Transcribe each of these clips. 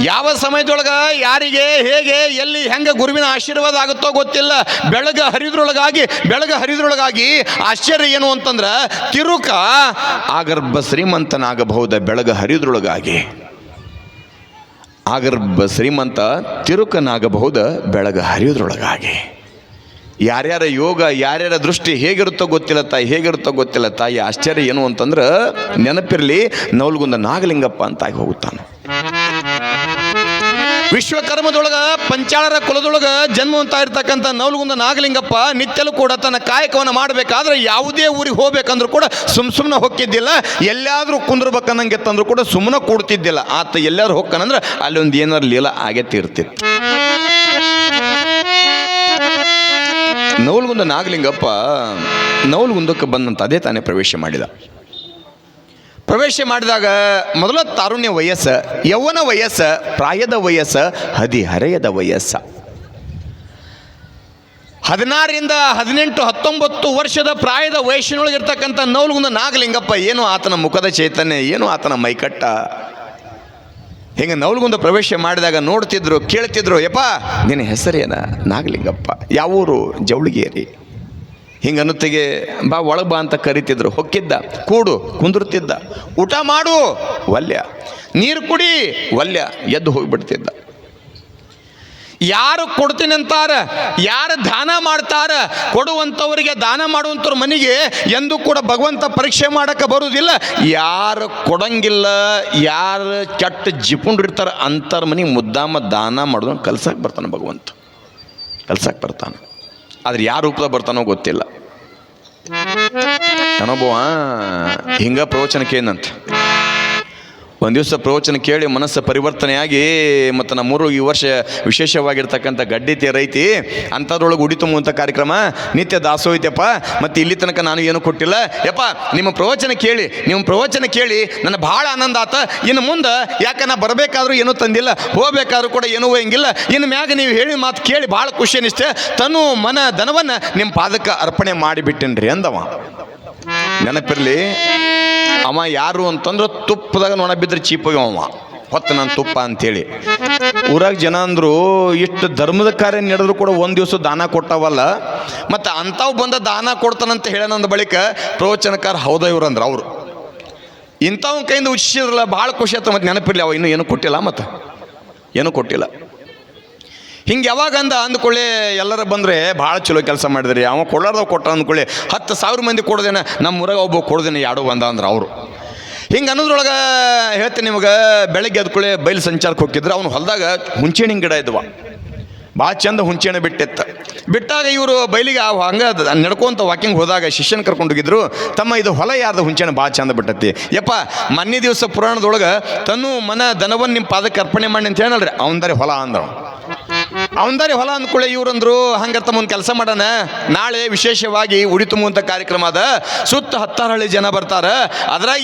ಯಾವ ಸಮಯದೊಳಗೆ ಯಾರಿಗೆ ಹೇಗೆ ಎಲ್ಲಿ ಹೆಂಗೆ ಗುರುವಿನ ಆಶೀರ್ವಾದ ಆಗುತ್ತೋ ಗೊತ್ತಿಲ್ಲ. ಬೆಳಗ್ಗೆ ಹರಿದ್ರೊಳಗಾಗಿ ಆಶ್ಚರ್ಯ ಏನು ಅಂತಂದ್ರೆ ತಿರುಕ ಆಗರ್ಭ ಶ್ರೀಮಂತನಾಗಬಹುದ ಬೆಳಗ್ಗೆ ಹರಿದ್ರೊಳಗಾಗಿ. ಆಗರ್ಭ ಶ್ರೀಮಂತ ತಿರುಕನಾಗಬಹುದ ಬೆಳಗ್ಗೆ ಹರಿಯೋದ್ರೊಳಗಾಗಿ. ಯಾರ್ಯಾರ ಯೋಗ ಯಾರ್ಯಾರ ದೃಷ್ಟಿ ಹೇಗಿರುತ್ತೋ ಗೊತ್ತಿಲ್ಲ ತಾಯಿ ಆಶ್ಚರ್ಯ ಏನು ಅಂತಂದ್ರೆ ನೆನಪಿರಲಿ, ನವಲಗುಂದ ನಾಗಲಿಂಗಪ್ಪ ಅಂತಾಗಿ ಹೋಗುತ್ತಾನೆ. ವಿಶ್ವಕರ್ಮದೊಳಗ ಪಂಚಾಳರ ಕುಲದೊಳಗ ಜನ್ಮವಂತ ಇರ್ತಕ್ಕಂಥ ನವಲಗುಂದ ನಾಗಲಿಂಗಪ್ಪ ನಿತ್ಯಲೂ ಕೂಡ ತನ್ನ ಕಾಯಕವನ್ನು ಮಾಡಬೇಕಾದ್ರೆ ಯಾವುದೇ ಊರಿಗೆ ಹೋಗ್ಬೇಕಂದ್ರೂ ಕೂಡ ಸುಮ್ಮನೆ ಹೊಕ್ಕಿದ್ದಿಲ್ಲ. ಎಲ್ಲಾದ್ರೂ ಕುಂದ್ರಬೇಕನ್ನಂಗೆತ್ತಂದ್ರೂ ಕೂಡ ಸುಮ್ಮನೆ ಕೂಡ್ತಿದ್ದಿಲ್ಲ. ಆತ ಎಲ್ಲಾದ್ರೂ ಹೊಕ್ಕನಂದ್ರೆ ಅಲ್ಲಿ ಒಂದು ಏನಾರು ಲೀಲ ಆಗೇ ತೀರ್ತಿತ್ತು. ನವಲಗುಂದ ನಾಗಲಿಂಗಪ್ಪ ನವಲಗುಂದಕ್ಕೆ ಬಂದಂತ ಅದೇ ತಾನೇ ಪ್ರವೇಶ ಮಾಡಿದಾಗ ಮೊದಲ ತಾರುಣ್ಯ ವಯಸ್ಸು, ಯೌವನ ವಯಸ್ಸು, ಪ್ರಾಯದ ವಯಸ್ಸು, ಹದಿಹರೆಯದ ವಯಸ್ಸು. 16ರಿಂದ 18, 19 ವರ್ಷದ ಪ್ರಾಯದ ವಯಸ್ಸಿನೊಳಗಿರ್ತಕ್ಕಂಥ ನವಲಗುಂದ ನಾಗಲಿಂಗಪ್ಪ ಏನು ಆತನ ಮುಖದ ಚೈತನ್ಯ, ಏನು ಆತನ ಮೈಕಟ್ಟ. ಹಿಂಗೆ ನವಲಗುಂದ ಪ್ರವೇಶ ಮಾಡಿದಾಗ ನೋಡ್ತಿದ್ರು, ಕೇಳ್ತಿದ್ರು, ಯಪ್ಪ ನಿನ್ನ ಹೆಸರೇನ? ನಾಗಲಿಂಗಪ್ಪ. ಯಾವೂರು? ಜವಳಗೇರಿ. ಹಿಂಗೆ ಅನ್ನುತ್ತಿಗೆ ಬಾ ಒಳಗೆ ಬಾ ಅಂತ ಕರಿತಿದ್ರು. ಹೊಕ್ಕಿದ್ದ, ಕೂಡು, ಕುಂದಿರ್ತಿದ್ದ, ಊಟ ಮಾಡು ವಲ್ಯ, ನೀರು ಕುಡಿ ವಲ್ಯ, ಎದ್ದು ಹೋಗಿಬಿಡ್ತಿದ್ದ. ಯಾರು ಕೊಡ್ತೀನಿ ಅಂತಾರ, ಯಾರು ದಾನ ಮಾಡ್ತಾರ, ಕೊಡುವಂಥವ್ರಿಗೆ ದಾನ ಮಾಡುವಂಥವ್ರ ಮನೆಗೆ ಎಂದೂ ಕೂಡ ಭಗವಂತ ಪರೀಕ್ಷೆ ಮಾಡೋಕ್ಕೆ ಬರುವುದಿಲ್ಲ. ಯಾರು ಕೊಡಂಗಿಲ್ಲ, ಯಾರು ಕೆಟ್ಟ ಜಿಪುಂಡ್ರಿರ್ತಾರೆ ಅಂಥವ್ರ ಮನೆಗೆ ಮುದ್ದಾಮ ದಾನ ಮಾಡೋದನ್ನು ಕಲ್ಸಕ್ಕೆ ಬರ್ತಾನೆ ಭಗವಂತ, ಕಲ್ಸಕ್ಕೆ ಬರ್ತಾನೆ. ಆದ್ರೆ ಯಾರ ರೂಪದಾಗ ಬರ್ತಾನೋ ಗೊತ್ತಿಲ್ಲ. ನಾನೊಬ್ಬ ಹಿಂಗ ಪ್ರವಚನಕ್ಕೆ ಏನಂತ ಒಂದು ದಿವಸ ಪ್ರವಚನ ಕೇಳಿ ಮನಸ್ಸು ಪರಿವರ್ತನೆಯಾಗಿ ಮತ್ತು ನಮ್ಮೂರು ಈ ವರ್ಷ ವಿಶೇಷವಾಗಿರ್ತಕ್ಕಂಥ ಗಡ್ಡಿ ತೇರು ಐತಿ, ಅಂಥದ್ರೊಳಗೆ ಉಡಿ ತುಂಬುವಂಥ ಕಾರ್ಯಕ್ರಮ ನಿತ್ಯ ದಾಸೋ ಐತೆಪ್ಪ. ಮತ್ತು ಇಲ್ಲಿ ತನಕ ನಾನು ಏನು ಕೊಟ್ಟಿಲ್ಲ. ಯಪ್ಪ ನಿಮ್ಮ ಪ್ರವಚನ ಕೇಳಿ ನನಗೆ ಭಾಳ ಆನಂದ ಆತ. ಇನ್ನು ಮುಂದೆ ಯಾಕೆ ನಾ ಬರಬೇಕಾದ್ರೂ ಏನೂ ತಂದಿಲ್ಲ, ಹೋಗ್ಬೇಕಾದ್ರೂ ಕೂಡ ಏನೂ ಹೋಯಂಗಿಲ್ಲ. ಇನ್ನು ಮ್ಯಾಗ ನೀವು ಹೇಳಿ ಮಾತು ಕೇಳಿ ಭಾಳ ಖುಷಿ ಅನಿಸ್ತೆ. ತನು ಮನ ಧನವನ್ನು ನಿಮ್ಮ ಪಾದಕ್ಕೆ ಅರ್ಪಣೆ ಮಾಡಿಬಿಟ್ಟೇನ್ರಿ ಅಂದವ. ನೆನಪಿರಲಿ, ಅವ ಯಾರು ಅಂತಂದ್ರೆ ತುಪ್ಪದಾಗ ನೊಣ ಬಿದ್ದರೆ ಚೀಪೋಗಿ ಅವ ಹೊತ್ತು ನಾನು ತುಪ್ಪ ಅಂಥೇಳಿ. ಊರಾಗ ಜನ ಅಂದರು ಇಷ್ಟು ಧರ್ಮದ ಕಾರ್ಯ ನಡೆದ್ರು ಕೂಡ ಒಂದು ದಿವಸ ದಾನ ಕೊಟ್ಟವಲ್ಲ, ಮತ್ತು ಅಂಥವು ಬಂದ ದಾನ ಕೊಡ್ತಾನಂತ ಹೇಳೋಣಂದ ಬಳಿಕ ಪ್ರವಚನಕಾರ ಹೌದ ಇವ್ರು ಅಂದ್ರೆ ಅವರು ಇಂಥವ್ ಕೈಯಿಂದ ಉಚಿಸಿದ್ರಲ್ಲ, ಭಾಳ ಖುಷಿ ಆಯ್ತು. ಮತ್ತು ನೆನಪಿರಲಿ, ಅವ ಇನ್ನೂ ಏನೂ ಕೊಟ್ಟಿಲ್ಲ, ಮತ್ತು ಏನೂ ಕೊಟ್ಟಿಲ್ಲ. ಹಿಂಗೆ ಯಾವಾಗ ಅಂದ್ಕೊಳ್ಳಿ ಎಲ್ಲರ ಬಂದರೆ ಭಾಳ ಚಲೋ ಕೆಲಸ ಮಾಡಿದ್ರಿ, ಅವ ಕೊಡಾರ್ದವ್ ಕೊಟ್ಟ ಅಂದ್ಕೊಳ್ಳಿ 10,000 ಮಂದಿ ಕೊಡ್ದೇನೆ, ನಮ್ಮ ಊರಾಗ ಒಬ್ಬ ಕೊಡ್ದೇನೆ ಯಾಡು ಬಂದ ಅಂದ್ರೆ ಅವರು. ಹಿಂಗೆ ಅನ್ನೋದ್ರೊಳಗೆ ಹೇಳ್ತೀನಿ ನಿಮಗೆ, ಬೆಳಗ್ಗೆ ಎದ್ಕೊಳ್ಳಿ ಬಯಲು ಸಂಚಾರಕ್ಕೆ ಹೋಗಿದ್ರು. ಅವ್ನು ಹೊಲದಾಗ ಹುಂಚೆಹಣ್ಣಿನ ಗಿಡ ಇದ್ವ, ಭಾಳ ಚಂದ ಹುಂಚೆಹಣ್ಣು ಬಿಟ್ಟಾಗ ಇವರು ಬಯಲಿಗೆ ಹಂಗೆ ನಡ್ಕೊಂತ ವಾಕಿಂಗ್ ಹೋದಾಗ ಶಿಷ್ಯನ ಕರ್ಕೊಂಡೋಗಿದ್ರು. ತಮ್ಮ ಇದು ಹೊಲ ಯಾರ್ದು? ಹುಂಚೆಹಣ್ಣು ಭಾಳ ಚಂದ ಬಿಟ್ಟತಿ. ಯಪ್ಪ ಮೊನ್ನೆ ದಿವಸ ಪುರಾಣದೊಳಗೆ ತನು ಮನ ಧನವನ್ನು ನಿಮ್ಮ ಪಾದಕ್ಕೆ ಅರ್ಪಣೆ ಮಾಡಿ ಅಂತ ಹೇಳಲ್ರಿ, ಅವನದಾರಿ ಹೊಲ ಅಂದವ. ಅವನದಾರಿ ಹೊಲ ಅಂದ್ಕೊಳ್ಳಿ ಇವ್ರಂದ್ರು ಹಂಗೆ ತಮ್ಮೊಂದು ಕೆಲಸ ಮಾಡೋಣ, ನಾಳೆ ವಿಶೇಷವಾಗಿ ಉಡಿ ತುಂಬುವಂಥ ಕಾರ್ಯಕ್ರಮ ಅದ, ಸುತ್ತ 10 ಹಳ್ಳಿ ಜನ ಬರ್ತಾರೆ. ಅದ್ರಾಗ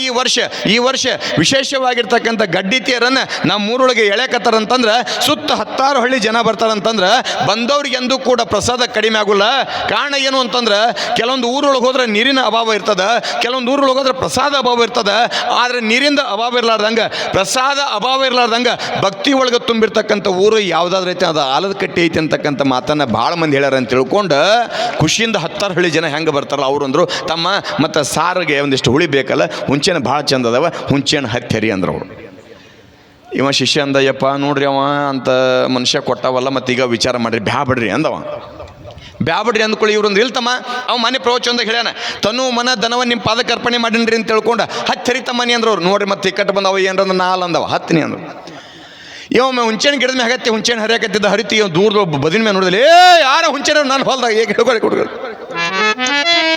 ಈ ವರ್ಷ ವಿಶೇಷವಾಗಿರ್ತಕ್ಕಂಥ ಗಡ್ಡಿ ತೇರನ್ನು ನಮ್ಮ ಊರೊಳಗೆ ಎಳೆಕತ್ತಾರಂತಂದ್ರೆ ಸುತ್ತ 10 ಹಳ್ಳಿ ಜನ ಬರ್ತಾರಂತಂದ್ರೆ ಬಂದವ್ರಿಗೆ ಎಂದೂ ಕೂಡ ಪ್ರಸಾದ ಕಡಿಮೆ ಆಗೋಲ್ಲ. ಕಾರಣ ಏನು ಅಂತಂದ್ರೆ ಕೆಲವೊಂದು ಊರೊಳಗೆ ಹೋದ್ರೆ ನೀರಿನ ಅಭಾವ ಇರ್ತದೆ, ಕೆಲವೊಂದು ಊರೊಳಗೆ ಹೋದ್ರೆ ಪ್ರಸಾದ ಅಭಾವ ಇರ್ತದೆ. ಆದರೆ ನೀರಿಂದ ಅಭಾವ ಇರಲಾರ್ದಂಗೆ, ಪ್ರಸಾದ ಅಭಾವ ಇರಲಾರ್ದಂಗೆ ಭಕ್ತಿ ಒಳಗೆ ತುಂಬಿರ್ತಕ್ಕಂಥ ಊರು ಯಾವುದಾದ್ರೂ ಐತೆ ಅದು ಆಲದ ಕಟ್ಟಿ ಐತಿ ಅಂತಕ್ಕಂಥ ಮಾತನ್ನು ಭಾಳ ಮಂದಿ ಹೇಳ್ಯಾರ ಅಂತ ತಿಳ್ಕೊಂಡು ಖುಷಿಯಿಂದ 10 ಹಳ್ಳಿ ಜನ ಹೆಂಗೆ ಬರ್ತಾರಲ್ಲ ಅವರು ಅಂದರು, ತಮ್ಮ ಮತ್ತು ಸಾರಿಗೆ ಒಂದಿಷ್ಟು ಹುಳಿ ಬೇಕಲ್ಲ, ಹುಂಚೆಹಣ್ಣು ಭಾಳ ಚಂದ ಅದಾವ, ಹುಂಚೆಹಣ್ಣು ಹತ್ತೆರಿ ಅಂದ್ರು ಅವರು. ಇವ ಶಿಷ್ಯ ಅಂದ, ಯಪ್ಪ ನೋಡ್ರಿ ಅವ ಅಂತ ಮನುಷ್ಯ ಕೊಟ್ಟವಲ್ಲ, ಮತ್ತು ಈಗ ವಿಚಾರ ಮಾಡಿರಿ ಬ್ಯಾಬಿಡ್ರಿ ಅಂದವ. ಬ್ಯಾಬಿಡ್ರಿ ಅಂದ್ಕೊಳ್ಳಿ ಇವ್ರು ಅಂದ್ರೆ ಇಲ್ತಮ್ಮ, ಅವ ಮನೆ ಪ್ರವಚನದಾಗ ಹೇಳ್ಯಾನ, ತನು ಮನ ಧನವನ್ನು ನಿಮ್ಮ ಪಾದಕ್ಕೆ ಅರ್ಪಣೆ ಮಾಡಿನ್ರಿ ಅಂತ ತಿಳ್ಕೊಂಡು ಹತ್ತರಿತಮ್ಮನಿ ಅಂದ್ರು ಅವ್ರು. ನೋಡ್ರಿ ಮತ್ತೆ ಇಕ್ಕಟ್ಟು ಬಂದವ ಏನಂದ್ರೆ 4 ಅಂದವ, 10 ಅಂದ್ರು. ಇವ ಹುಂಚೆಹಣ್ಣು ಗಿಡದ ಮೇಲೆ ಹಗತ್ತೆ, ಹುಂಚೆಹಣ್ಣು ಹರಿಯಾಕತ್ತಿದ್ದ, ಹರಿತಿ ದೂರದ ಬದಿನ ಮೇಲೆ ನೋಡಿದಲ್ಲಿ, ಯಾರ ಹುಂಚೆಹಣ್ಣು ನಾನು ಹೊಲ್ದಾಗ ಹೇಗೆ ಕೊಡ್ರಿ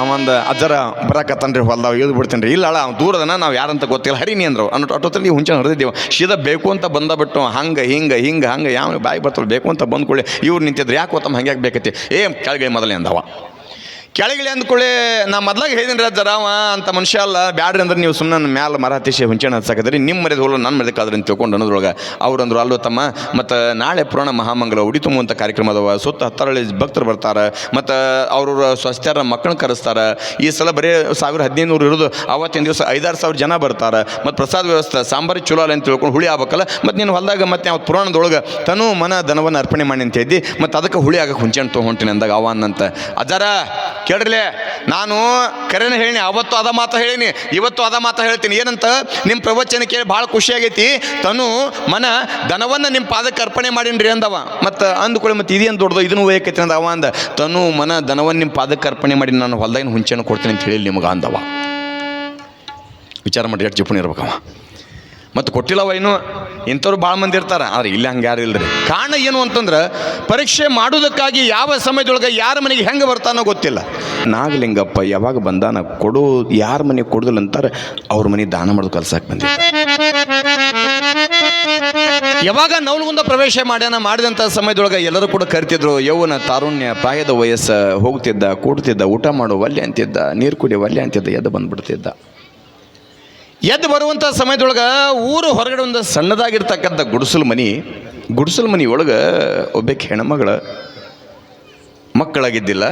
ಅವಂದ ಅಜ್ಜರ ಬರಾಕತ್ತನ್ರಿ ಹೊಲ್ದಾಗ ಇಳಿದು ಬಿಡ್ತೇನೆ. ಇಲ್ಲ ಅಳ ಅವ್ನು ದೂರದನ, ನಾವು ಯಾರಂತ ಗೊತ್ತಿಲ್ಲ, ಹರಿನಿ ಅಂದ್ರು. ಅನ್ನೋ ಅಟ್ಟೊತ್ತಲ್ಲಿ ಹುಂಚೆಹಣ್ಣು ಹರಿದಿದ್ದೇವೆ. ಸೀದಾ ಬೇಕು ಅಂತ ಬಂದ ಹಿಂಗೆ ಯಾವ ಬಾಯಿ ಬರ್ತಾಳೆ ಬೇಕು ಅಂತ ಬಂದ್ಕೊಳ್ಳಿ ಇವ್ರು ನಿಂತಿದ್ರು. ಯಾಕೆ ಗೊತ್ತಮ್ಮ ಹಂಗೆ ಬೇಕೈತಿ? ಕೆಳಗೆ ಮೊದಲೇ ಅಂದವ. ಕೆಳಗಿಳಿ ಅಂದ್ಕೊಳ್ಳಿ ನಾ ಮೊದ್ಲಾಗ ಹೇಳಿದ್ದೀನಿ ರೀ ಜರಾವ ಅಂತ ಮನುಷ್ಯ ಅಲ್ಲ, ಬ್ಯಾಡ್ರಿ ಅಂದ್ರೆ ನೀವು ಸುಮ್ಮನೆ ಮ್ಯಾಲ ಮರ ಹತ್ತಿಸಿ ಹುಂಚೆಣ್ಣ ಹಚ್ಚಾಕದ್ರಿ, ನಿಮ್ಮ ಮರ್ಯಾದೆ ಹೋಲ್ಲ ನನ್ನ ಮರ್ಯಾದಕ್ಕಾದ್ರಿ ಅಂತ ತಿಳ್ಕೊಂಡು ಅನ್ನೋದ್ರೊಳಗೆ ಅವ್ರಂದ್ರು ಅಲ್ಲೋ ತಮ್ಮ, ಮತ್ತು ನಾಳೆ ಪುರಾಣ ಮಹಾಮಂಗಲ ಉಡಿ ತುಂಬುವಂಥ ಕಾರ್ಯಕ್ರಮ ಅದಾವ, ಸುತ್ತ ಹತ್ತರಳ್ಳಿ ಭಕ್ತರು ಬರ್ತಾರೆ, ಮತ್ತು ಅವ್ರ ಸ್ವಸ್ಥರ ಮಕ್ಕಳನ್ನ ಕರೆಸ್ತಾರೆ. ಈ ಸಲ ಬರೀ 1000-1500 ಇರೋದು, ಅವತ್ತಿನ ದಿವಸ 5,000-6,000 ಜನ ಬರ್ತಾರೆ. ಮತ್ತು ಪ್ರಸಾದ ವ್ಯವಸ್ಥೆ ಸಾಂಬಾರು ಚಲೋ ಅಲ್ಲ ಅಂತ ತಿಳ್ಕೊಂಡು ಹುಳಿ ಆಗ್ಬೇಕಲ್ಲ, ಮತ್ತು ನೀನು ಹೊಲ್ದಾಗ ಮತ್ತೆ ಅವ್ರ ಪುರಾಣದೊಳಗೆ ತನು ಮನ ಧನವನ್ನು ಅರ್ಪಣೆ ಮಾಡಿ ಅಂತ ಇದ್ದಿ, ಮತ್ತು ಅದಕ್ಕೆ ಹುಳಿ ಆಗಕ್ಕೆ ಹುಂಚೆಣ್ಣು ತೊಗೊಂಡಿನಿ ಅಂದಾಗ ಅವನ್ನಂತ ಅಜ್ಜಾರ ಕೇಳ್ರಲೇ, ನಾನು ಕರೆನ ಹೇಳೀನಿ, ಅವತ್ತು ಅದ ಮಾತು ಹೇಳೀನಿ, ಇವತ್ತು ಅದ ಮಾತು ಹೇಳ್ತೀನಿ. ಏನಂತ ನಿಮ್ಮ ಪ್ರವಚನ ಕೇಳಿ ಭಾಳ ಖುಷಿಯಾಗೈತಿ, ತನು ಮನ ಧನವನ್ನು ನಿಮ್ಮ ಪಾದಕ್ಕೆ ಅರ್ಪಣೆ ಮಾಡೀನ್ರಿ ಅಂದವ. ಮತ್ತು ಅಂದ್ಕೊಳ್ಳಿ ಮತ್ತು ಇದೇನು ದೊಡ್ಡದು ಇದನ್ನು ಒಯ್ಯಕೈತಿ ಅಂದ ಅವ ಅಂದ. ತನು ಮನ ಧನವನ್ನು ನಿಮ್ಮ ಪಾದಕ್ಕೆ ಅರ್ಪಣೆ ಮಾಡಿ ನಾನು ಹೊಲ್ದಾಗಿನ ಹುಂಚೆಣ್ಣು ಕೊಡ್ತೀನಿ ಅಂತ ಹೇಳಿ ನಿಮಗೆ ಅಂದವ. ವಿಚಾರ ಮಾಡಿ ಎಷ್ಟು ಜಿಪುಣಿ ಇರ್ಬೇಕವ. ಮತ್ತು ಕೊಟ್ಟಿಲ್ಲವ ಇನ್ನು ಇಂಥವ್ರು ಭಾಳ ಮಂದಿ ಇರ್ತಾರೆ, ಆದರೆ ಇಲ್ಲಿ ಹಂಗೆ ಯಾರು ಇಲ್ಲರಿ. ಕಾರಣ ಏನು ಅಂತಂದ್ರೆ ಪರೀಕ್ಷೆ ಮಾಡೋದಕ್ಕಾಗಿ ಯಾವ ಸಮಯದೊಳಗೆ ಯಾರ ಮನೆಗೆ ಹೆಂಗೆ ಬರ್ತಾನೋ ಗೊತ್ತಿಲ್ಲ. ನಾಗಲಿಂಗಪ್ಪ ಯಾವಾಗ ಬಂದಾನ ಕೊಡು, ಯಾರ ಮನೆಗೆ ಕೊಡೋದಿಲ್ಲ ಅಂತಾರೆ ಅವ್ರ ಮನೆಗೆ ದಾನ ಮಾಡೋದು ಕಲ್ಸಕ್ಕೆ ಬಂದಿದ್ದ. ಯಾವಾಗ ನವಲಗುಂದ ಪ್ರವೇಶ ಮಾಡಿದಂಥ ಸಮಯದೊಳಗೆ ಎಲ್ಲರೂ ಕೂಡ ಕರಿತಿದ್ರು. ಯೌವನ ತಾರುಣ್ಯ ಪ್ರಾಯದ ವಯಸ್ಸು, ಹೋಗ್ತಿದ್ದ, ಕೂಡ್ತಿದ್ದ, ಊಟ ಮಾಡೋ ಒಲ್ಲೆ ಅಂತಿದ್ದ, ನೀರು ಕುಡಿಯೋ ಒಲ್ಲೆ ಅಂತಿದ್ದ, ಎದ್ದು ಬಂದುಬಿಡ್ತಿದ್ದ. ಎದ್ದು ಬರುವಂಥ ಸಮಯದೊಳಗೆ ಊರು ಹೊರಗಡೆ ಒಂದು ಸಣ್ಣದಾಗಿರ್ತಕ್ಕಂಥ ಗುಡಿಸಲು ಮನೆ ಒಳಗೆ ಒಬ್ಬಕ್ಕೆ ಹೆಣ್ಮಗಳ ಮಕ್ಕಳಾಗಿದ್ದಿಲ್ಲ.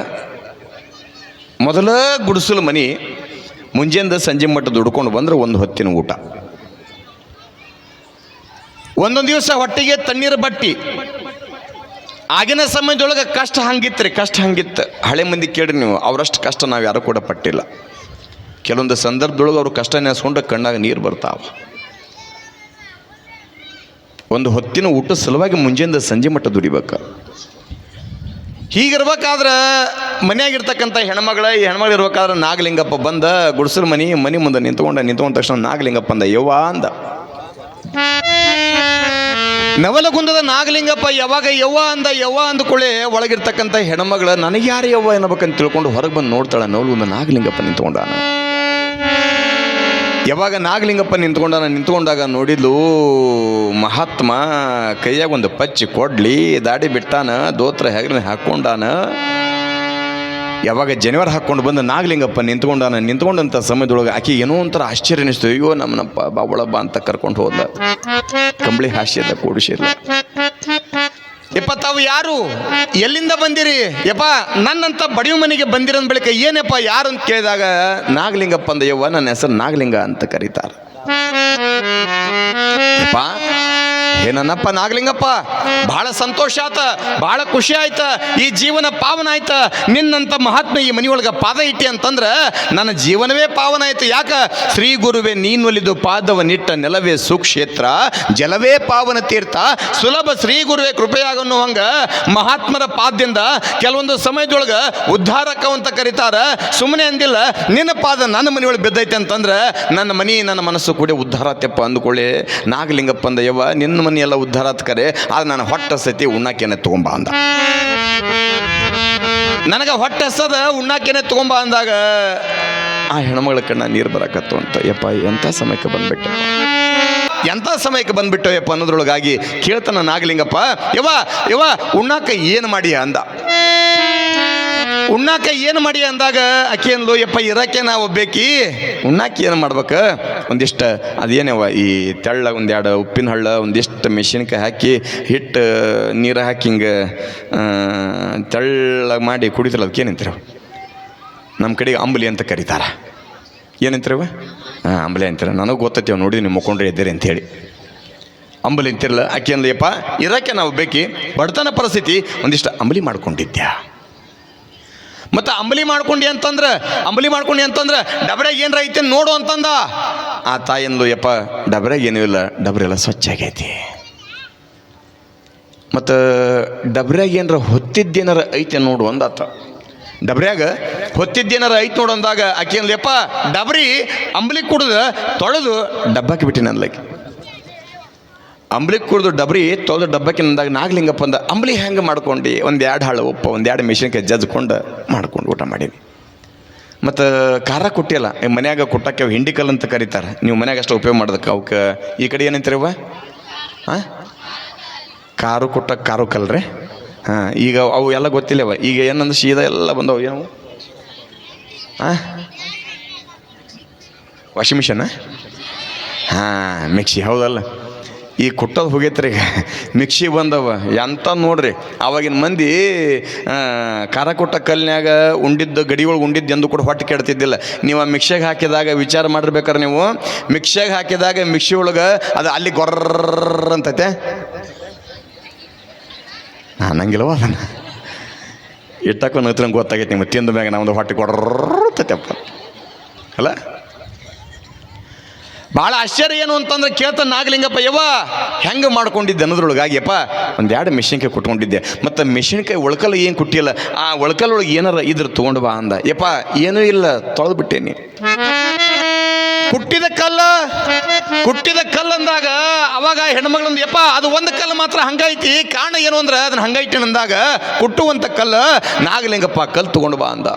ಮೊದಲ ಗುಡಿಸಲು ಮನೆ ಮುಂಜಾನೆ ಸಂಜೆ ಮಟ್ಟ ದುಡ್ಕೊಂಡು ಬಂದ್ರೆ ಒಂದು ಹೊತ್ತಿನ ಊಟ. ಒಂದೊಂದು ದಿವಸ ಹೊಟ್ಟೆಗೆ ತಣ್ಣೀರು ಬಟ್ಟಿ. ಆಗಿನ ಸಮಯದೊಳಗೆ ಕಷ್ಟ ಹಂಗಿತ್ತು. ಹಳೆ ಮಂದಿ ಕೇಳ್ರಿ ನೀವು, ಅವರಷ್ಟು ಕಷ್ಟ ನಾವು ಯಾರು ಕೂಡ ಪಟ್ಟಿಲ್ಲ. ಕೆಲವೊಂದು ಸಂದರ್ಭದೊಳಗೆ ಅವರು ಕಷ್ಟ ನೆನೆಸ್ಕೊಂಡು ಕಣ್ಣಾಗ ನೀರು ಬರ್ತಾವ. ಒಂದು ಹೊತ್ತಿನ ಊಟ ಸಲುವಾಗಿ ಮುಂಜಾನೆ ಸಂಜೆ ಮಟ್ಟ ದುಡಿಬೇಕು. ಹೀಗಿರ್ಬೇಕಾದ್ರೆ ಮನೆಯಾಗಿರ್ತಕ್ಕಂಥ ಹೆಣ್ಮಗಳು ಇರ್ಬೇಕಾದ್ರೆ ನಾಗಲಿಂಗಪ್ಪ ಬಂದ ಗುಡಿಸಲು ಮನೆ ಮುಂದೆ ನಿಂತ್ಕೊಂಡ ತಕ್ಷಣ ನಾಗಲಿಂಗಪ್ಪ ಅಂದ ಯವ್ವ ಅಂದ. ನವಲಗುಂದದ ನಾಗಲಿಂಗಪ್ಪ ಯಾವಾಗ ಯವ್ವ ಅಂದ್ಕೊಳ್ಳೆ ಒಳಗಿರ್ತಕ್ಕಂಥ ಹೆಣ್ಮಗಳ ನನಗೆ ಯಾರು ಯವ್ವ ಅನ್ನಬೇಕಂತ ತಿಳ್ಕೊಂಡು ಹೊರಗೆ ಬಂದು ನೋಡ್ತಾಳೆ. ನವಲಗುಂದ ನಾಗಲಿಂಗಪ್ಪ ನಿಂತ್ಕೊಂಡಾನ. ಯಾವಾಗ ನಾಗಲಿಂಗಪ್ಪ ನಿಂತ್ಕೊಂಡಾಗ ನೋಡಿದ್ಲು ಮಹಾತ್ಮ ಕೈಯಾಗ ಒಂದು ಪಚ್ಚಿ ಕೊಡ್ಲಿ, ದಾಡಿ ಬಿಟ್ಟಾನ, ದೋತ್ರ ಹೆಗಲ ಹಾಕ್ಕೊಂಡಾನ. ಯಾವಾಗ ಜನಿವಾರ ಹಾಕ್ಕೊಂಡು ಬಂದು ನಾಗಲಿಂಗಪ್ಪ ನಿಂತ್ಕೊಂಡಂಥ ಸಮಯದೊಳಗೆ ಆಕೆ ಏನೋ ಒಂಥರ ಆಶ್ಚರ್ಯ ಅನಿಸ್ತು. ಅಯ್ಯೋ ನಮ್ಮನಪ್ಪ ಬಾವಳಬ್ಬ ಅಂತ ಕರ್ಕೊಂಡು ಹೋದ. ಕಂಬಳಿ ಹಾಸ್ಯದ ಕೂಡಿಸಿಲ್ಲ. ಯಪ್ಪ ತಾವು ಯಾರು, ಎಲ್ಲಿಂದ ಬಂದಿರಿ? ಯಪ್ಪ ನನ್ನಂತ ಬಡಿಯು ಮನೆಗೆ ಬಂದಿರೋದ್ ಬಳಿಕ ಏನಪ್ಪ ಯಾರು ಅಂತ ಕೇಳಿದಾಗ ನಾಗಲಿಂಗಪ್ಪ ಅಂದ ಯವ್ವ ನನ್ನ ಹೆಸರು ನಾಗಲಿಂಗ ಅಂತ ಕರೀತಾರೆ. ಯಪ್ಪ ಏನನ್ನಪ್ಪ ನಾಗಲಿಂಗಪ್ಪ, ಬಹಳ ಸಂತೋಷ ಆತ, ಬಹಳ ಖುಷಿ ಆಯ್ತ, ಈ ಜೀವನ ಪಾವನ ಆಯ್ತ. ನಿನ್ನಂತ ಮಹಾತ್ಮ ಈ ಮನೆಯೊಳಗೆ ಪಾದ ಇಟ್ಟಿ ಅಂತಂದ್ರೆ ನನ್ನ ಜೀವನವೇ ಪಾವನ ಆಯ್ತು. ಯಾಕ? ಶ್ರೀ ಗುರುವೇ ನೀನೊಲಿದು ಪಾದವನಿಟ್ಟ ನೆಲವೇ ಸುಕ್ಷೇತ್ರ, ಜಲವೇ ಪಾವನ ತೀರ್ಥ, ಸುಲಭ ಶ್ರೀ ಗುರುವೇ ಕೃಪೆಯಾಗನ್ನು ಹಂಗ ಮಹಾತ್ಮರ ಪಾದದಿಂದ ಕೆಲವೊಂದು ಸಮಯದೊಳಗೆ ಉದ್ಧಾರಕ ಅಂತ ಕರೀತಾರ. ಸುಮ್ಮನೆ ಅಂದಿಲ್ಲ, ನಿನ್ನ ಪಾದ ನನ್ನ ಮನೆಯೊಳಗೆ ಬಿದ್ದೈತೆ ಅಂತಂದ್ರೆ ನನ್ನ ಮನಸ್ಸು ಕೂಡ ಉದ್ಧಾರ ಆತ್ಯಪ್ಪ ಅಂದ್ಕೊಳ್ಳಿ. ನಾಗಲಿಂಗಪ್ಪ ಅಂದ ಯವ್ವ ನಿನ್ನ ಮನೆ ಎಲ್ಲ ಉದ್ಧಾರ ಆತ್ಕರೆ, ಆದ್ರೆ ನಾನು ಹೊಟ್ಟೆ ಸತಿ ಉಣ್ಣಾಕೇನೆ ತಗೊಂಬ ಅಂದ. ನನಗೆ ಹೊಟ್ಟೆ ಹಸದ ಉಣ್ಣಾಕೇನೆ ತಗೊಂಬ ಅಂದಾಗ ಆ ಹೆಣ್ಮಗಳ ಕಣ್ಣ ನೀರು ಬರಕತ್ತು ಅಂತ. ಯಪ್ಪ ಎಂಥ ಸಮಯಕ್ಕೆ ಬಂದ್ಬಿಟ್ಟು ಯಪ್ಪ ಅನ್ನೋದ್ರೊಳಗಾಗಿ ಕೇಳ್ತಾನ ನಾಗಲಿಂಗಪ್ಪ, ಯವ್ವ ಉಣ್ಣಾಕ ಏನು ಮಾಡಿ ಅಂದ. ಉಣ್ಣಾಕ ಏನು ಮಾಡಿ ಅಂದಾಗ ಆಕೆ ಅಂದ್ಲು, ಯಪ್ಪ ಇರಕ್ಕೆ ನಾವು ಒಬ್ಬೇಕಿ, ಉಣ್ಣಾಕ ಏನು ಮಾಡ್ಬೇಕು, ಒಂದಿಷ್ಟು ಅದೇನವ ಈ ತೆಳ್ಳ ಒಂದೆರಡು ಉಪ್ಪಿನ ಹಳ್ಳ, ಒಂದಿಷ್ಟು ಮೆಣಸಿನ್ಕಾಯಿ ಹಾಕಿ ಹಿಟ್ಟು ನೀರು ಹಾಕಿ ಹಿಂಗೆ ತೆಳ್ಳಗೆ ಮಾಡಿ ಕುಡಿತಾರಲ್ಲ, ಅದಕ್ಕೆ ಏನಂತೀರ ನಮ್ಮ ಕಡೆಗೆ ಅಂಬಲಿ ಅಂತ ಕರೀತಾರ. ಏನಂತೀರವ? ಅಂಬಲಿ ಅಂತೀರ. ನನಗೆ ಗೊತ್ತೈತಿ, ನೋಡಿದ್ವಿ ನೀವು ಮುಕ್ಕೊಂಡ್ರೆ ಇದ್ದೀರಿ ಅಂಥೇಳಿ ಅಂಬಲಿ ಅಂತಿರಲ್ಲ. ಆಕೆ ಅಂದ್ಲು, ಯಪ್ಪ ಇರಕ್ಕೆ ನಾವು ಬೇಕಿ, ಬಡತನ ಪರಿಸ್ಥಿತಿ, ಒಂದಿಷ್ಟು ಅಂಬಲಿ ಮಾಡ್ಕೊಂಡಿದ್ಯಾ. ಮತ್ತು ಅಂಬಲಿ ಮಾಡ್ಕೊಂಡು ಅಂತಂದ್ರೆ ಡಬ್ರ್ಯಾಗ ಏನರ ಐತೆ ನೋಡು ಅಂತಂದ. ಆ ತಾಯಿಂದು, ಯಪ್ಪ ಡಬ್ರ್ಯಾಗ ಏನೂ ಇಲ್ಲ, ಡಬ್ರೆಲ್ಲ ಸ್ವಚ್ಛ ಆಗೈತಿ. ಮತ್ತು ಡಬ್ರ್ಯಾಗ ಏನರ ಹೊತ್ತಿದ್ದೇನಾರ ಐತೆ ನೋಡು ಅಂದಾತ. ಡಬ್ರ್ಯಾಗ ಹೊತ್ತಿದ್ದೇನಾರ ಐತೆ ನೋಡು ಅಂದಾಗ ಆಕೆ ಅಂದ್ಲು, ಯಪ್ಪ ಡಬ್ರಿ ಅಂಬಲಿ ಕುಡಿದು ತೊಳೆದು ಡಬ್ಬಾಕಿ ಬಿಟ್ಟಿನ ಅನ್ಲಕ್ಕೆ. ಅಂಬಲಿ ಕುಡಿದು ಡಬ್ರಿ ತೊಳೆದು ಡಬ್ಬಕ್ಕೆ ಅಂದಾಗ ನಾಗಲಿಂಗಪ್ಪ ಅಂದ, ಅಂಬಲಿ ಹೆಂಗೆ ಮಾಡ್ಕೊಂಡು ಒಂದೆರಡು ಹಳ್ಳ ಉಪ್ಪು, ಒಂದೆರಡು ಮೆಣಸಿನ್ಕಾಯಿ ಜಜ್ಕೊಂಡು ಮಾಡ್ಕೊಂಡು ಊಟ ಮಾಡೀನಿ. ಮತ್ತು ಖಾರ ಕೊಟ್ಟಿಲ್ಲ, ಮನ್ಯಾಗ ಕೊಟ್ಟಕ್ಕೆ ಅವು ಹಿಂಡಿಕಲ್ ಅಂತ ಕರೀತಾರೆ. ನೀವು ಮನ್ಯಾಗ ಅಷ್ಟು ಉಪಯೋಗ ಮಾಡೋದಕ್ಕೆ ಅವಕ್ಕೆ ಈ ಕಡೆ ಏನಂತೀರವ? Car ಕೊಟ್ಟಕ್ಕೆ car ಕಲ್ರಿ. ಈಗ ಅವು ಎಲ್ಲ ಗೊತ್ತಿಲ್ಲವ. ಈಗ ಏನಂದ್ರೆ ಸೀದಾ ಎಲ್ಲ ಬಂದವು. ಏನವು ವಾಷಿಂಗ್ ಮಿಷನ್ ಹಾಂ ಮಿಕ್ಸಿ ಹೌದಲ್ಲ. ಈ ಕುಟ್ಟೋದು ಹೋಗೈತ್ರಿ ಈಗ ಮಿಕ್ಸಿ ಬಂದವ ಎಂತ ನೋಡ್ರಿ. ಆವಾಗಿನ ಮಂದಿ ಖಾರ ಕೊಟ್ಟ ಕಲ್ಲಿನಾಗ ಉಂಡಿದ್ದು ಗಡಿ ಒಳಗೆ ಉಂಡಿದ್ದು ಎಂದು ಕೂಡ ಹೊಟ್ಟೆ ಕೆಡ್ತಿದ್ದಿಲ್ಲ. ನೀವು ಆ ಮಿಕ್ಸಿಗೆ ಹಾಕಿದಾಗ ವಿಚಾರ ಮಾಡಿರ್ಬೇಕಾರೆ ನೀವು ಮಿಕ್ಸಿಗೆ ಹಾಕಿದಾಗ ಮಿಕ್ಸಿ ಒಳಗೆ ಅದು ಅಲ್ಲಿ ಗೊರ್ರ ಅಂತೈತೆ ಅನ್ನಂಗಿಲ್ಲವ ಅದನ್ನು ಇಟ್ಟಕ್ಕೊಂದು ಹತ್ರ ಗೊತ್ತಾಗೈತೆ ನಿಮ್ಗೆ ತಿಂದ ಮ್ಯಾಗ ನಮ್ಮದು ಹೊಟ್ಟೆ ಗೊರ್ರತೈತೆಪ್ಪ ಅಲ್ಲ. ಭಾಳ ಆಶ್ಚರ್ಯ ಏನು ಅಂತಂದ್ರೆ ಕೇಳ್ತಾನೆ ನಾಗಲಿಂಗಪ್ಪ ಯವ್ವ ಹೆಂಗೆ ಮಾಡ್ಕೊಂಡಿದ್ದೆ ಅನ್ನೋದ್ರೊಳಗಾಗಿಯಪ್ಪ ಒಂದೆರಡು ಮೆಷಿನ್ಕಾಯಿ ಕೊಟ್ಕೊಂಡಿದ್ದೆ ಮತ್ತು ಮೆಷಿನ್ಕಾಯಿ ಒಳ್ಕಲ್ಲ ಏನು ಕೊಟ್ಟಿಲ್ಲ ಆ ಒಳ್ಕಲ್ಲೊಳಗೆ ಏನಾರ ಇದ್ರ ತೊಗೊಂಡು ಬಾ ಅಂದ. ಯಪ್ಪ ಏನೂ ಇಲ್ಲ ತೊಳೆದು ಬಿಟ್ಟೇನಿ. ಕುಟ್ಟಿದ ಕಲ್ಲು ಅಂದಾಗ ಅವಾಗ ಹೆಣ್ಮಗಳಂದು ಯಪ್ಪ ಅದು ಒಂದು ಕಲ್ಲು ಮಾತ್ರ ಹಂಗೈತಿ ಕಾರಣ ಏನು ಅಂದ್ರೆ ಅದನ್ನ ಹಂಗೈತಿ ಅಂದಾಗ ಕುಟ್ಟುವಂಥ ಕಲ್ಲು ನಾಗಲಿಂಗಪ್ಪ ಕಲ್ಲು ತೊಗೊಂಡು ಬಾ ಅಂದ.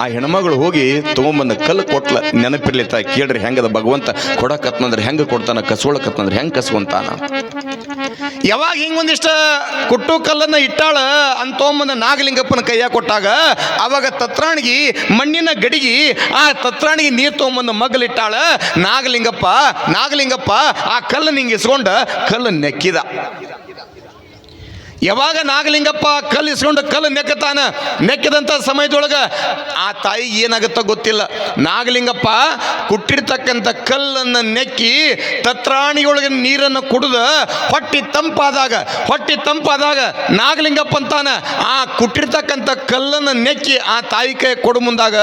ಆ ಹೆಣ್ಮಗಳು ಹೋಗಿ ತೊಗೊಂಬಂದ ಕಲ್ಲು ಕೊಟ್ಲ. ನೆನಪಿರ್ಲಿತ್ತ ಕೇಳ್ರಿ ಹೆಂಗದ ಭಗವಂತ ಕೊಡಕತ್ನಂದ್ರೆ ಹೆಂಗೆ ಕೊಡ್ತಾನ, ಕಸ್ಕೊಳಕತ್ನಂದ್ರೆ ಹೆಂಗೆ ಕಸ್ಕೊಂತಾನ. ಯಾವಾಗ ಹಿಂಗೊಂದಿಷ್ಟ ಕುಟ್ಟು ಕಲ್ಲನ್ನ ಇಟ್ಟಾಳ ಅಂತ ತೊಗೊಂಬಂದ ನಾಗಲಿಂಗಪ್ಪನ ಕೈಯಾಗ ಕೊಟ್ಟಾಗ ಅವಾಗ ತತ್ರಾಣಿಗೆ ಮಣ್ಣಿನ ಗಡಿಗೆ ಆ ತತ್ರಾಣಿಗೆ ನೀರು ತೊಗೊಂಬಂದ ಮಗ್ಲಿಟ್ಟಾಳ. ನಾಗಲಿಂಗಪ್ಪ ಆ ಕಲ್ಲನ್ನು ಹಿಂಗೆ ಇಸ್ಕೊಂಡ ಕಲ್ಲು ನೆಕ್ಕಿದ. ಯಾವಾಗ ನಾಗಲಿಂಗಪ್ಪ ಕಲ್ಲು ಇಸ್ಕೊಂಡು ಕಲ್ಲು ನೆಕ್ಕಿದಂಥ ಸಮಯದೊಳಗೆ ಆ ತಾಯಿ ಏನಾಗುತ್ತೋ ಗೊತ್ತಿಲ್ಲ. ನಾಗಲಿಂಗಪ್ಪ ಕುಟ್ಟಿರ್ತಕ್ಕಂಥ ಕಲ್ಲನ್ನು ನೆಕ್ಕಿ ತತ್ರಾಣಿಯೊಳಗೆ ನೀರನ್ನು ಕುಡಿದು ಹೊಟ್ಟೆ ತಂಪಾದಾಗ ನಾಗಲಿಂಗಪ್ಪ ಅಂತಾನ ಆ ಕುಟ್ಟಿರ್ತಕ್ಕಂಥ ಕಲ್ಲನ್ನು ನೆಕ್ಕಿ ಆ ತಾಯಿ ಕೈ ಕೊಡು ಮುಂದಾಗ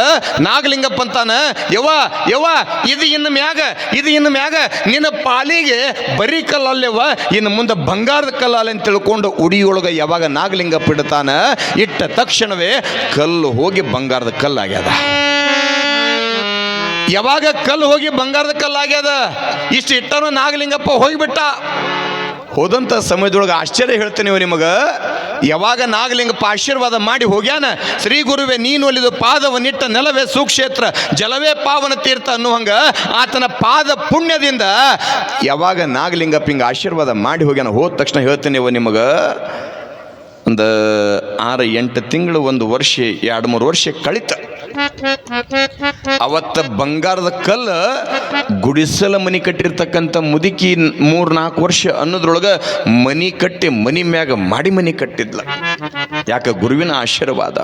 ನಾಗಲಿಂಗಪ್ಪ ಅಂತಾನ ಯವ್ವ ಇದು ಇನ್ನು ಮ್ಯಾಗ ನಿನ್ನ ಪಾಲಿಗೆ ಬರೀ ಕಲ್ಲಲ್ಲೇವ ಇನ್ನು ಮುಂದೆ ಬಂಗಾರದ ಕಲ್ಲಲ್ಲ ಅಂತ ತಿಳ್ಕೊಂಡು ಉಡಿಯೊಳಗೆ ಯಾವಾಗ ನಾಗಲಿಂಗಪ್ಪ ಇಡ್ತಾನ ಇಟ್ಟ ತಕ್ಷಣವೇ ಕಲ್ಲು ಹೋಗಿ ಬಂಗಾರದ ಕಲ್ಲಾಗ್ಯದ. ಯಾವಾಗ ಕಲ್ಲು ಹೋಗಿ ಬಂಗಾರದ ಕಲ್ಲಾಗ್ಯದ ಇಷ್ಟು ಇಟ್ಟನು ನಾಗಲಿಂಗಪ್ಪ ಹೋಗಿಬಿಟ್ಟ. ಹೋದಂಥ ಸಮಯದೊಳಗೆ ಆಶ್ಚರ್ಯ ಹೇಳ್ತೇನೆ ನಿಮಗೆ. ಯಾವಾಗ ನಾಗಲಿಂಗಪ್ಪ ಆಶೀರ್ವಾದ ಮಾಡಿ ಹೋಗ್ಯಾನ, ಶ್ರೀ ಗುರುವೆ ನೀನು ಒಲಿದು ಪಾದವನ್ನಿಟ್ಟ ನೆಲವೇ ಸುಕ್ಷೇತ್ರ ಜಲವೇ ಪಾವನ ತೀರ್ಥ ಅನ್ನುವಂಗ ಆತನ ಪಾದ ಪುಣ್ಯದಿಂದ ಯಾವಾಗ ನಾಗಲಿಂಗಪ್ಪ ಹಿಂಗೆ ಆಶೀರ್ವಾದ ಮಾಡಿ ಹೋಗ್ಯಾನ, ಹೋದ ತಕ್ಷಣ ಹೇಳ್ತೇನೆ ನಿಮಗೆ ಒಂದು 6-8 ತಿಂಗಳು 1 ವರ್ಷ 2-3 ವರ್ಷ ಕಳಿತ. ಅವತ್ತ ಬಂಗಾರದ ಕಲ್ಲು ಗುಡಿಸಲ ಮನಿ ಕಟ್ಟಿರ್ತಕ್ಕಂಥ ಮುದುಕಿ 3-4 ವರ್ಷ ಅನ್ನೋದ್ರೊಳಗೆ ಮನಿ ಕಟ್ಟಿ ಮನಿ ಮ್ಯಾಗ ಮನಿ ಕಟ್ಟಿದ್ಲ. ಯಾಕೆ ಗುರುವಿನ ಆಶೀರ್ವಾದ.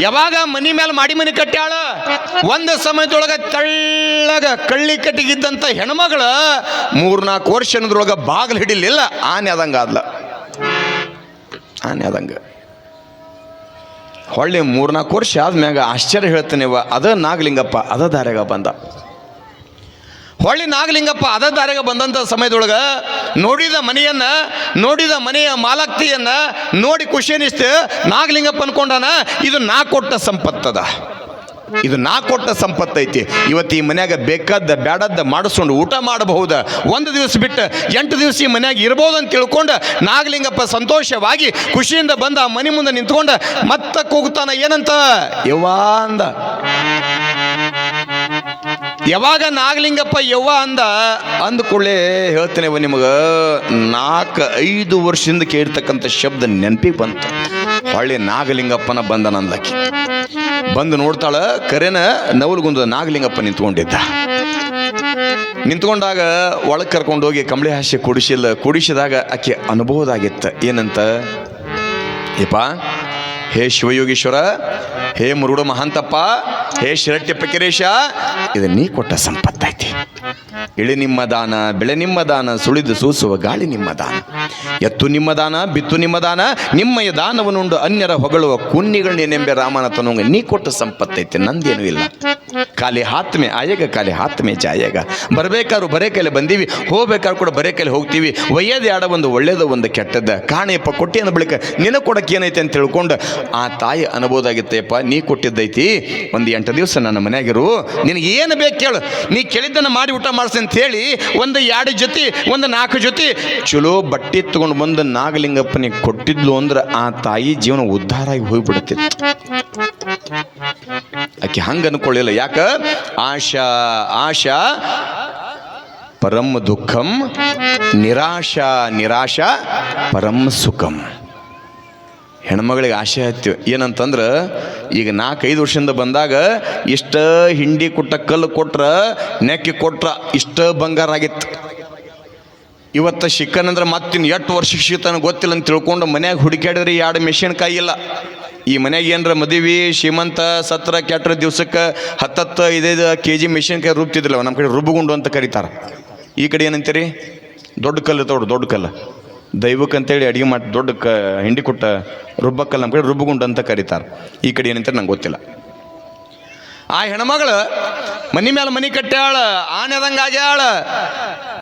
ಯಾವಾಗ ಮನಿ ಮೇಲೆ ಮನಿ ಕಟ್ಟ್ಯಾಳ ಒಂದು ಸಮಯದೊಳಗೆ ತೆಳ್ಳಗ ಕಳ್ಳಿ ಕಟ್ಟಿಗಿದ್ದಂಥ ಹೆಣ್ಮಗಳ 3-4 ವರ್ಷ ಅನ್ನೋದ್ರೊಳಗೆ ಬಾಗಿಲು ಹಿಡಿಲಿಲ್ಲ, ಆನೆ ಆದಂಗೆ ಹೊಳ್ಳಿ 3-4 ವರ್ಷ ಆದ್ಮ್ಯಾಗ ಆಶ್ಚರ್ಯ ಹೇಳ್ತೇನೆ ಅದ ನಾಗಲಿಂಗಪ್ಪ ಅದ ದಾರ್ಯಾಗ ಬಂದ. ಹೊಳ್ಳಿ ನಾಗಲಿಂಗಪ್ಪ ಅದ ದಾರ್ಯಾಗ ಬಂದಂಥ ಸಮಯದೊಳಗೆ ನೋಡಿದ ಮನೆಯ ಮಾಲಕ್ತಿಯನ್ನ ನೋಡಿ ಖುಷಿ ಅನಿಸ್ತು. ನಾಗಲಿಂಗಪ್ಪ ಅನ್ಕೊಂಡಾನ ಇದು ನಾ ಕೊಟ್ಟ ಸಂಪತ್ತದ, ಇದು ನಾ ಕೊಟ್ಟ ಸಂಪತ್ತೈತಿ. ಇವತ್ತು ಈ ಮನ್ಯಾಗ ಬೇಕಾದ ಬ್ಯಾಡದ್ದ ಮಾಡಿಸ್ಕೊಂಡು ಊಟ ಮಾಡಬಹುದು, 1 ದಿವಸ ಬಿಟ್ಟು 8 ದಿವಸ ಈ ಮನ್ಯಾಗ ಇರ್ಬೋದು ಅಂತ ತಿಳ್ಕೊಂಡು ನಾಗಲಿಂಗಪ್ಪ ಸಂತೋಷವಾಗಿ ಖುಷಿಯಿಂದ ಬಂದ ಆ ಮನೆ ಮುಂದೆ ನಿಂತ್ಕೊಂಡು ಮತ್ತೆ ಕೂಗ್ತಾನ. ಏನಂತ ಯವ್ವ ಅಂದ. ಯಾವಾಗ ನಾಗಲಿಂಗಪ್ಪ ಯವ್ವ ಅಂದ್ಕೊಳ್ಳೆ ಹೇಳ್ತೇನೆ ನಿಮಗೆ 4-5 ವರ್ಷದಿಂದ ಕೇಳಿರ್ತಕ್ಕಂಥ ಶಬ್ದ ನೆನಪಿಗೆ ಬಂತು. ಹೊಳ್ಳಿ ನಾಗಲಿಂಗಪ್ಪನ ಬಂದ ನಂದಕ್ಕೆ ಬಂದು ನೋಡ್ತಾಳ. ಕರೆನ ನವಲ್ಗುಂದ ನಾಗಲಿಂಗಪ್ಪ ನಿಂತ್ಕೊಂಡಾಗ ಒಳಗೆ ಕರ್ಕೊಂಡು ಹೋಗಿ ಕಂಬಳಿ ಹಾಸ್ಯ ಕುಡಿಸಿದಾಗ ಆಕೆ ಅನುಭವದಾಗಿತ್ತು. ಏನಂತ, ಏಪ ಹೇ ಶಿವಯೋಗೀಶ್ವರ, ಹೇ ಮುರುಡ ಮಹಾಂತಪ್ಪ, ಹೇ ಶಿರಟ್ಟಿ ಪಕಿರೇಶ, ಇದು ನೀ ಕೊಟ್ಟ ಸಂಪತ್ತೈತಿ. ಇಳಿ ನಿಮ್ಮ ದಾನ, ಬೆಳೆ ನಿಮ್ಮ ದಾನ, ಸುಳಿದು ಸೂಸುವ ಗಾಳಿ ನಿಮ್ಮ ದಾನ, ಎತ್ತು ನಿಮ್ಮ ದಾನ, ಬಿತ್ತು ನಿಮ್ಮ ದಾನ, ನಿಮ್ಮಯ ದಾನವನ್ನುಂಡು ಅನ್ಯರ ಹೊಗಳುವ ಕುನ್ನಿಗಳನ್ನೇನೆಂಬೆ ರಾಮನಾಥನಂಗ ನೀ ಕೊಟ್ಟ ಸಂಪತ್ತೈತೆ, ನಂದೇನೂ ಇಲ್ಲ. ಖಾಲಿ ಹಾತ್ಮೆ ಆಯಗ, ಖಾಲಿ ಹಾತ್ಮೆ ಜಾಯಗ. ಬರಬೇಕಾದ್ರು ಬರೇ ಕೈಲಿ ಬಂದೀವಿ, ಹೋಗ್ಬೇಕಾದ್ರು ಕೂಡ ಬರೇ ಕೈಲಿ ಹೋಗ್ತೀವಿ. ಒಯ್ಯದೆ ಆಡ ಒಂದು ಒಳ್ಳೇದು ಒಂದು ಕೆಟ್ಟದ್ದ ಕಾಣೆಯಪ್ಪ ಕೊಟ್ಟಿ ಅಂದ ಬಳಿಕ ನಿನ್ನ ಕೊಡಕ್ಕೆ ಏನೈತೆ ಅಂತ ತಿಳ್ಕೊಂಡು ಆ ತಾಯಿ ಅನ್ಬೋದಾಗಿತ್ತೇಪ್ಪ. ನೀ ಕೊಟ್ಟಿದ್ದೈತಿ, 1-8 ದಿವಸ ನನ್ನ ಮನೆಯಾಗಿರು, ನಿನಗೆ ಏನು ಬೇಕು ಕೇಳು, ನೀ ಕೇಳಿದ್ದನ್ನು ಮಾಡಿ ಊಟ ಮಾಡಿಸಿ ಅಂತ ಹೇಳಿ 1-2 ಜೊತೆ 4 ಜೊತೆ ಚಲೋ ಬಟ್ಟೆ ತಗೊಂಡು ಬಂದು ನಾಗಲಿಂಗಪ್ಪನಿಗೆ ಕೊಟ್ಟಿದ್ಲು ಅಂದ್ರೆ ಆ ತಾಯಿ ಜೀವನ ಉದ್ಧಾರ ಆಗಿ ಹೋಗ್ಬಿಡುತ್ತಿತ್ತು. ಆಕೆ ಹಂಗೆ ಅನ್ಕೊಳ್ಳಿಲ್ಲ. ಯಾಕ? ಆಶಾ ಪರಂ ದುಃಖಂ, ನಿರಾಶಾ ಪರಂ ಸುಖಂ. ಹೆಣ್ಮಗಳಿಗೆ ಆಸೆ ಹತ್ತೀವಿ ಏನಂತಂದ್ರೆ ಈಗ 4-5 ವರ್ಷದಿಂದ ಬಂದಾಗ ಇಷ್ಟ ಹಿಂಡಿ ಕೊಟ್ಟ ಕಲ್ಲು ಕೊಟ್ರ ನೆಕ್ಕಿ ಕೊಟ್ರ ಇಷ್ಟ ಬಂಗಾರ ಆಗಿತ್ತು. ಇವತ್ತು ಸಿಕ್ಕನಂದ್ರೆ ಮತ್ತಿನ್ನು 8 ವರ್ಷಕ್ಕೆ ಸಿಗ್ತಾನೆ ಗೊತ್ತಿಲ್ಲ ಅಂತ ತಿಳ್ಕೊಂಡು ಮನ್ಯಾಗ ಹುಡುಕ್ಯಾಡಿದ್ರೆ 2 ಮೆಣಸಿನ್ಕಾಯಿ ಇಲ್ಲ. ಈ ಮನ್ಯಾಗ ಏನರ ಮದುವೆ ಶ್ರೀಮಂತ ಸತ್ರ ಕೆಟ್ಟ ದಿವ್ಸಕ್ಕೆ 10-15 kg ಮೆಣಸಿನ್ಕಾಯಿ ರುಬ್ತಿದ್ರಲ್ಲ, ನಮ್ಮ ಕಡೆ ರುಬ್ಬುಗುಂಡು ಅಂತ ಕರೀತಾರೆ. ಈ ಕಡೆ ಏನಂತೀರಿ? ದೊಡ್ಡ ಕಲ್ಲು ತೋಡು, ದೊಡ್ಡ ಕಲ್ಲು ದೈವಕ್ಕೆ ಅಂತೇಳಿ ಅಡುಗೆ ಮಾಡಿ ದೊಡ್ಡ ಹಿಂಡಿ ಕೊಟ್ಟ ರುಬ್ಬಕ್ಕಲ್ಲ, ನಮ್ಮ ಕಡೆ ರುಬ್ಬುಗುಂಡು ಅಂತ ಕರೀತಾರೆ. ಈ ಕಡೆ ಏನಂತಾರೆ ನಂಗೆ ಗೊತ್ತಿಲ್ಲ. ಆ ಹೆಣ್ಮಗಳು ಮನೆ ಮೇಲೆ ಮನೆ ಕಟ್ಟ್ಯಾಳ, ಆನೆದಂಗೆ ಆಗ್ಯಾಳ.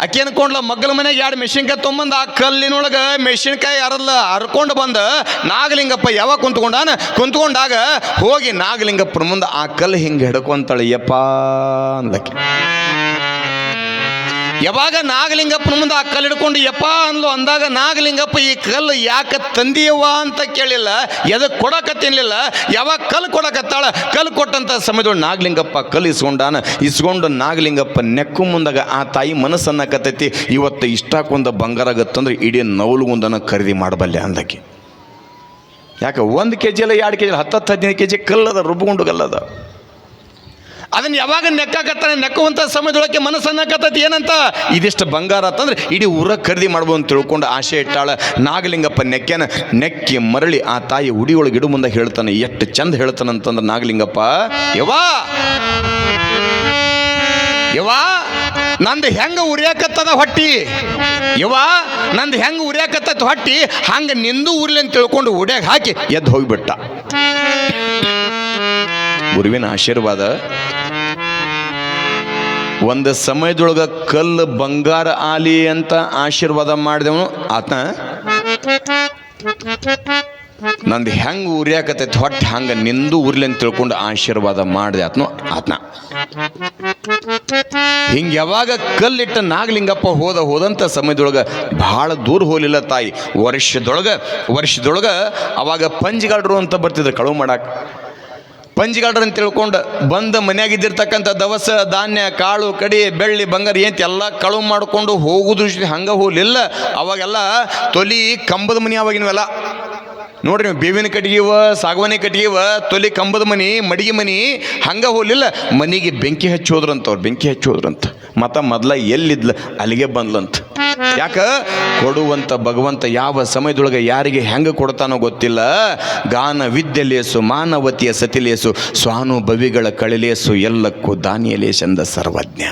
ಅಕ್ಕಿ ಅನ್ಕೊಂಡ್ಲ ಮಗ್ಗಲ ಮನೆಗೆ 2 ಮೆಣಸಿನ್ಕಾಯಿ ತೊಗೊಂಬಂದು ಆ ಕಲ್ಲಿನೊಳಗೆ ಮೆಣಸಿನ್ಕಾಯಿ ಹರ್ಕೊಂಡು ಬಂದು ನಾಗಲಿಂಗಪ್ಪ ಯಾವಾಗ ಕುಂತ್ಕೊಂಡಾಗ ಹೋಗಿ ನಾಗಲಿಂಗಪ್ಪನ ಮುಂದೆ ಆ ಕಲ್ಲು ಹಿಂಗೆ ಹಿಡ್ಕೊಂತಾಳೆ. ಯಪ್ಪ ಅಂದಕ್ಕೆ ಯಾವಾಗ ನಾಗಲಿಂಗಪ್ಪನ ಮುಂದೆ ಆ ಕಲ್ಲು ಹಿಡ್ಕೊಂಡು ಯಪ್ಪ ಅನ್ಲು ಅಂದಾಗ ನಾಗಲಿಂಗಪ್ಪ ಈ ಕಲ್ಲು ಯಾಕೆ ತಂದಿಯವ್ವ ಅಂತ ಕೇಳಿಲ್ಲ, ಎದಕ್ಕೆ ಕೊಡಕತ್ತಿರ್ಲಿಲ್ಲ. ಯಾವಾಗ ಕಲ್ಲು ಕೊಡಕತ್ತಾಳ, ಕಲ್ಲು ಕೊಟ್ಟಂಥ ಸಮಯದೊಳಗೆ ನಾಗಲಿಂಗಪ್ಪ ಕಲ್ಲು ಇಸ್ಕೊಂಡು ನಾಗಲಿಂಗಪ್ಪ ನೆಕ್ಕು ಮುಂದಾಗ ಆ ತಾಯಿ ಮನಸ್ಸನ್ನ ಕತ್ತೈತಿ, ಇವತ್ತು ಇಷ್ಟಾಕೊಂದ ಬಂಗಾರ ಆಗತ್ತಂದ್ರೆ ಇಡೀ ನವಲುಗುಂದನ ಖರೀದಿ ಮಾಡಬಲ್ಲೆ ಅಂದಕ್ಕೆ. ಯಾಕೆ 1 kg ಅಲ್ಲ 2 kg 10-15 kg ಕಲ್ಲದ ರುಬ್ಬುಗುಂಡು ಕಲ್ಲದ. ಅದನ್ನು ಯಾವಾಗ ನೆಕ್ಕಾಕತ್ತಾನೆ, ನೆಕ್ಕುವಂಥ ಸಮಯದೊಳಗೆ ಮನಸ್ಸನ್ನಕತ್ತೈತಿ ಏನಂತ, ಇದಿಷ್ಟು ಬಂಗಾರ ಅಂತಂದ್ರೆ ಇಡೀ ಊರ ಖರೀದಿ ಮಾಡ್ಬೋದು ಅಂತ ತಿಳ್ಕೊಂಡು ಆಸೆ ಇಟ್ಟಾಳ. ನಾಗಲಿಂಗಪ್ಪ ನೆಕ್ಕಿ ಮರಳಿ ಆ ತಾಯಿ ಉಡಿಯೊಳಗೆ ಇಡು ಮುಂದೆ ಹೇಳ್ತಾನೆ. ಎಷ್ಟು ಚಂದ ಹೇಳ್ತಾನಂತಂದ್ರೆ ನಾಗಲಿಂಗಪ್ಪ, ಯವ್ವಾ ನಂದು ಹೆಂಗೆ ಉರಿಯಾಕತ್ತದ ಹೊಟ್ಟಿ, ನಂದು ಹೆಂಗೆ ಉರಿಯಾಕತ್ತದ ಹೊಟ್ಟಿ, ಹಂಗೆ ನಿಂದು ಉರ್ಲಿ ಅಂತ ತಿಳ್ಕೊಂಡು ಉಡ್ಯಾಗ ಹಾಕಿ ಎದ್ದು ಹೋಗಿಬಿಟ್ಟ. ಗುರುವಿನ ಆಶೀರ್ವಾದ. ಒಂದು ಸಮಯದೊಳಗೆ ಕಲ್ಲು ಬಂಗಾರ ಆಲಿ ಅಂತ ಆಶೀರ್ವಾದ ಮಾಡಿದವನು ಆತ. ನಂದು ಹೆಂಗೆ ಉರಿಯಾಕತ್ತೈತಿ ಹೊಟ್ಟೆ ಹಂಗೆ ನಿಂದು ಉರ್ಲಿ ಅಂತ ತಿಳ್ಕೊಂಡು ಆಶೀರ್ವಾದ ಮಾಡಿದೆ ಆತ್ನ. ಹಿಂಗೆ ಯಾವಾಗ ಕಲ್ಲಿಟ್ಟ ನಾಗಲಿಂಗಪ್ಪ ಹೋದಂಥ ಸಮಯದೊಳಗೆ ಭಾಳ ದೂರ ಹೋಗಲಿಲ್ಲ ತಾಯಿ. ವರ್ಷದೊಳಗೆ ಅವಾಗ ಪಂಜಿಗಾಡ್ರು ಅಂತ ಬರ್ತಿದ್ರು ಕಳುವು ಮಾಡಕ್ಕೆ. ಪಂಜಿಗಾಡ್ರು ಅಂತ ತಿಳ್ಕೊಂಡು ಬಂದು ಮನ್ಯಾಗಿದ್ದಿರ್ತಕ್ಕಂಥ ದವಸ ಧಾನ್ಯ ಕಾಳು ಕಡಿ ಬೆಳ್ಳಿ ಬಂಗಾರ ಎಲ್ಲ ಕಳುವು ಮಾಡಿಕೊಂಡು ಹೋಗುದು ಹಂಗೆ ಹೋಗಲಿಲ್ಲ. ಅವಾಗೆಲ್ಲ ತೊಲಿ ಕಂಬದ ಮನೆ ಅವಾಗಿನವೆಲ್ಲ ನೋಡ್ರಿ, ನೀವು ಬೇವಿನ ಕಟ್ಟಿಗೆವ ಸಾಗವಾನಿ ಕಟ್ಟಿಗೆವ ತೊಲಿ ಕಂಬದ ಮನೆ ಮಡಿಗೆ ಮನೆ ಹಂಗೆ ಹೋಗಲಿಲ್ಲ. ಮನೆಗೆ ಬೆಂಕಿ ಹಚ್ಚೋದ್ರಂತ, ಅವ್ರು ಬೆಂಕಿ ಹಚ್ಚೋದ್ರಂತ. ಮೊದಲ ಎಲ್ಲಿದ್ಲ ಅಲ್ಲಿಗೆ ಬಂದ್ಲಂತ. ಯಾಕೆ ಕೊಡುವಂಥ ಭಗವಂತ ಯಾವ ಸಮಯದೊಳಗೆ ಯಾರಿಗೆ ಹೆಂಗೆ ಕೊಡ್ತಾನೋ ಗೊತ್ತಿಲ್ಲ. ಗಾನ ವಿದ್ಯೆಲೇಸು ಮಾನವತಿಯ ಸತಿಲೇಸು ಸ್ವಾನುಭವಿಗಳ ಕಳಿಲೇಸು ಎಲ್ಲಕ್ಕೂ ದಾನಿಯಲೇಸೆಂದ ಸರ್ವಜ್ಞ.